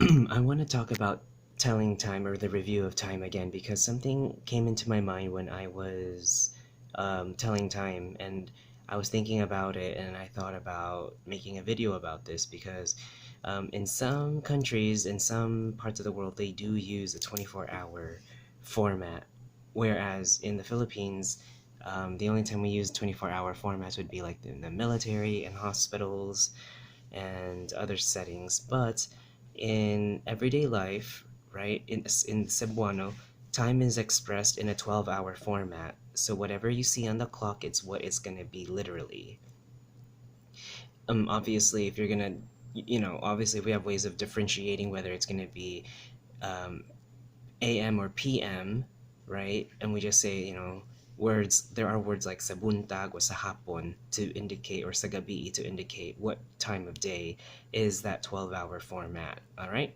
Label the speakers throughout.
Speaker 1: I want to talk about telling time or the review of time again because something came into my mind when I was telling time, and I was thinking about it, and I thought about making a video about this because in some countries, in some parts of the world, they do use a 24-hour format, whereas in the Philippines, the only time we use 24-hour formats would be like in the military and hospitals and other settings. But in everyday life, right, in Cebuano, time is expressed in a 12-hour format. So whatever you see on the clock, it's what it's gonna be literally. Obviously, if you're gonna, obviously we have ways of differentiating whether it's gonna be um, AM or PM, right? And we just say, words, there are words like sa buntag or sa hapon to indicate, or sa gabi to indicate what time of day is that 12-hour format, all right?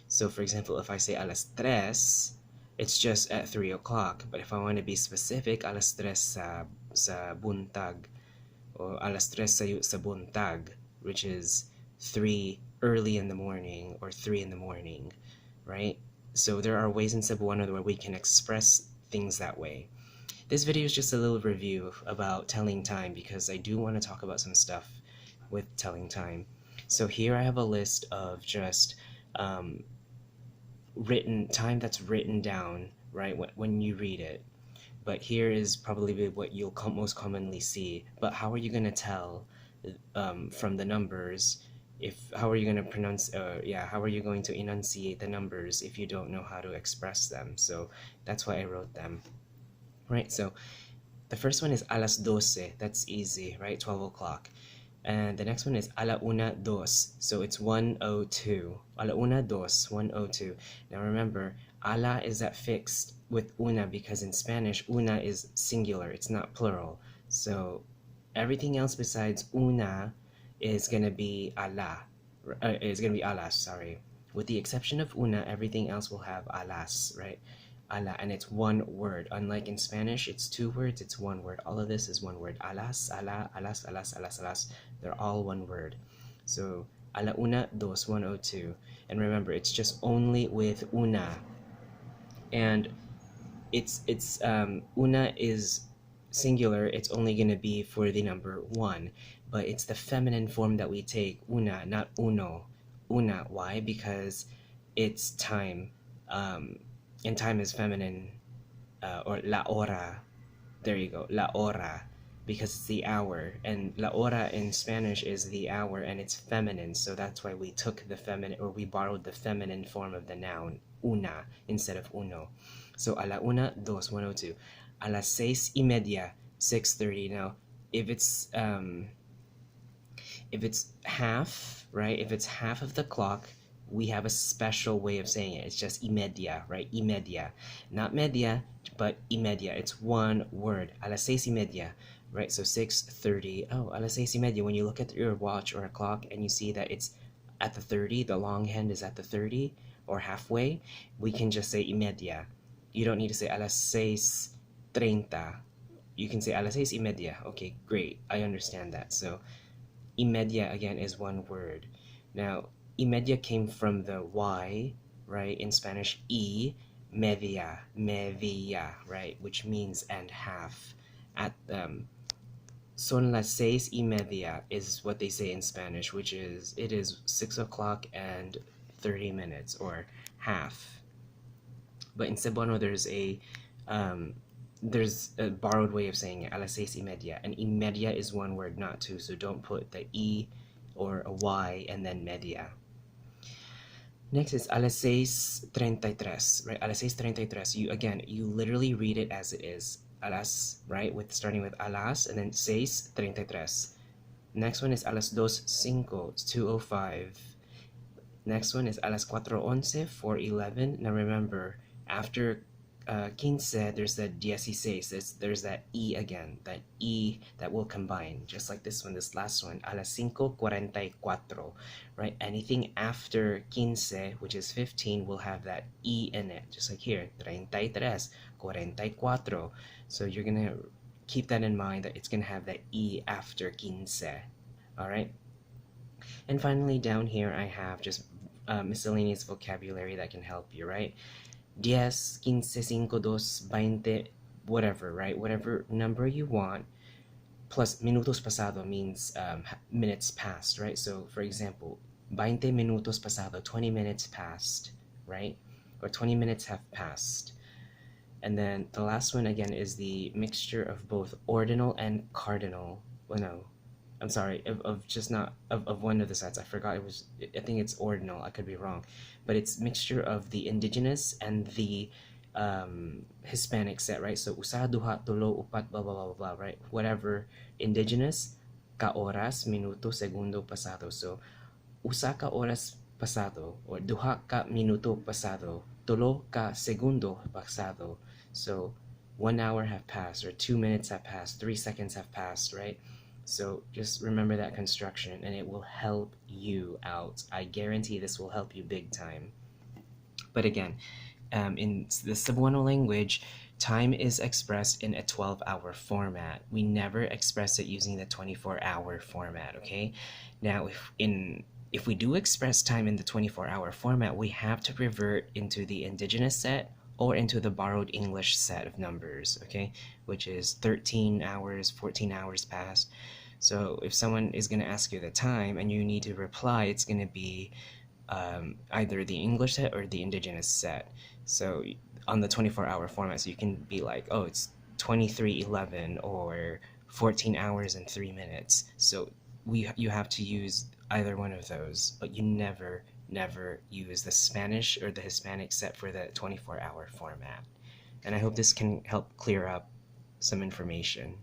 Speaker 1: So for example, if I say alas tres, it's just at 3 o'clock. But if I want to be specific, alas tres sa buntag, or alas tres sa buntag, which is 3 early in the morning or 3 in the morning, right? So there are ways in Cebuano where we can express things that way. This video is just a little review about telling time because I do want to talk about some stuff with telling time. So here I have a list of just written time that's written down, right, when you read it. But here is probably what you'll most commonly see. But how are you going to tell from the numbers, if how are you going to pronounce how are you going to enunciate the numbers if you don't know how to express them? So that's why I wrote them, right? So the first one is alas 12. That's easy, right? 12 o'clock. And the next one is ala una dos. So it's 1:02. Ala una dos, 1:02. Now remember, ala is that fixed with una because in Spanish, una is singular. It's not plural. So everything else besides una is going to be ala. Is going to be alas, sorry. With the exception of una, everything else will have alas, right? Ala, and it's one word. Unlike in Spanish, it's two words, it's one word. All of this is one word. Alas, ala, alas, alas, alas, alas. They're all one word. So, ala una, dos, 1:02. And remember, it's just only with una. And it's una is singular, it's only going to be for the number one. But it's the feminine form that we take, una, not uno. Una, why? Because it's time. And time is feminine, or la hora. There you go, la hora, because it's the hour, and la hora in Spanish is the hour, and it's feminine, so that's why we took the feminine, or we borrowed the feminine form of the noun, una, instead of uno. So a la una, dos, 1:02. A las 6:30, 6:30. Now, if it's half, right? If it's half of the clock, we have a special way of saying it. It's just imedia, right? Imedia. Not media, but imedia. It's one word. A las 6:30, right? So 6:30. Oh, a las 6:30. When you look at your watch or a clock and you see that it's at the 30, the long hand is at the 30 or halfway, we can just say imedia. You don't need to say a las 6:30. You can say a las 6:30. Okay, great. I understand that. So imedia again is one word. Now, imedia came from the Y, right? In Spanish, media, right? Which means and half. At son las 6:30 is what they say in Spanish, which is it is 6 o'clock and 30 minutes, or half. But in Cebuano, there's a borrowed way of saying it, a las 6:30, and imedia is one word, not two, so don't put the E or a Y and then media. Next is a las 6:33, right? A las 6:33. You literally read it as it is. Alas, right? Starting with alas and then 6:33. Next one is a las 2:05, it's 2:05. Next one is a las 4:11, 4:11. Now remember, after 15, there's that 16, there's that E again, that E that will combine, just like this one, this last one, a las 5:44, right? Anything after 15, which is 15, will have that E in it, just like here, 33, 44. So you're gonna keep that in mind, that it's gonna have that E after 15, all right? And finally, down here, I have just miscellaneous vocabulary that can help you, right? 10, 15, 5, 2, 20, whatever, right? Whatever number you want, plus minutos pasado means minutes past, right? So for example, 20 minutos pasado, 20 minutes past, right? Or 20 minutes have passed. And then the last one again is the mixture of both ordinal and cardinal. Well, no, I'm sorry, of just not of one of the sets. I forgot it was. I think it's ordinal. I could be wrong, but it's mixture of the indigenous and the Hispanic set, right? So usa, duha, tulo, upat, blah blah blah blah, right? Whatever indigenous, ka oras, minuto, segundo, pasado. So usa ka oras pasado or duha ka minuto pasado, tulo ka segundo pasado. So 1 hour have passed or 2 minutes have passed, 3 seconds have passed, right? So just remember that construction and it will help you out. I guarantee this will help you big time. But again, in the Cebuano language, time is expressed in a 12-hour format. We never express it using the 24-hour format, okay? Now, if we do express time in the 24-hour format, we have to revert into the indigenous set or into the borrowed English set of numbers, okay? Which is 13 hours, 14 hours past. So if someone is going to ask you the time and you need to reply, it's going to be either the English set or the indigenous set. So on the 24-hour format, so you can be like, oh, it's 23:11 or 14 hours and 3 minutes. So you have to use either one of those, but you never use the Spanish or the Hispanic set for the 24-hour format. And I hope this can help clear up some information.